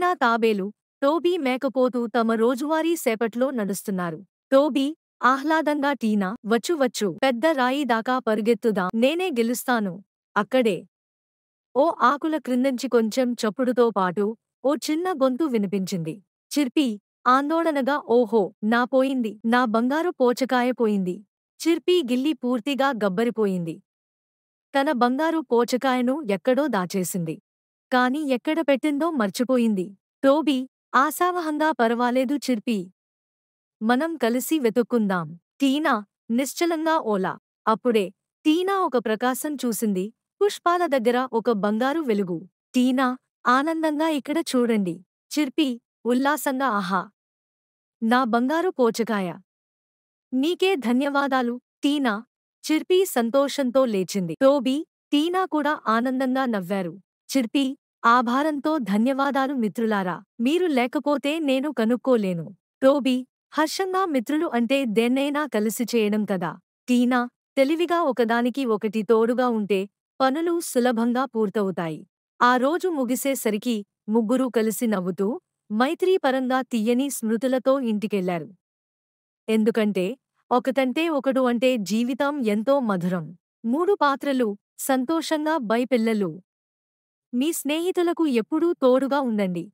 టీనా తాబేలు, టోబీ మేకపోతు తమ రోజువారీ సేపట్లో నడుస్తున్నారు. టోబీ ఆహ్లాదంగా టీనా, వచ్చు వచ్చు, పెద్ద రాయి దాకా పరుగెత్తుదాం, నేనే గెలుస్తాను. అక్కడే ఓ ఆకుల క్రిందంచి కొంచెం చప్పుడుతో పాటు ఓ చిన్న గొంతు వినిపించింది. చిర్పీ ఆందోళనగా ఓహో, నా పోయింది, నా బంగారు పోచకాయ పోయింది. చిర్పీ గిల్లి పూర్తిగా గబ్బరిపోయింది. తన బంగారు పోచకాయను ఎక్కడో దాచేసింది. కాని ఎక్కడ పెట్టిందో మర్చిపోయింది. టోబీ ఆశావహంగా పరవాలేదు చిర్పీ. మనం కలిసి వెతుక్కుందాం. టీనా నిశ్చలంగా ఓలా. అప్పుడే టీనా ఒక ప్రకాశం చూసింది. పుష్పాల దగ్గర ఒక బంగారు వెలుగు. టీనా ఆనందంగా ఇక్కడ చూడండి. చిర్పీ ఉల్లాసంగా ఆహా! నా బంగారు పోచకాయ. నీకే ధన్యవాదాలు టీనా. చిర్పీ సంతోషంతో లేచింది. టోబీ, టీనా కూడా ఆనందంగా నవ్వారు. చిర్పీ ఆభారంతో ధన్యవాదాలు మిత్రులారా. మీరు లేకపోతే నేను కనుక్కోలేను. టోబీ హర్షంగా మిత్రులు అంటే దేన్నైనా కలిసి చేయడం కదా. టీనా తెలివిగా ఒకదానికి ఒకటి తోడుగా ఉంటే పనులు సులభంగా పూర్తవుతాయి. ఆ రోజు ముగిసేసరికి ముగ్గురూ కలిసి నవ్వుతూ, మైత్రీపరంగా తీయని స్మృతులతో ఇంటికెళ్లారు. ఎందుకంటే ఒకటంటే ఒకడు అంటే జీవితం ఎంతో మధురం. 3 పాత్రలు సంతోషంగా బై పిల్లలు. మీ స్నేహితులకు ఎప్పుడూ తోడుగా ఉండండి.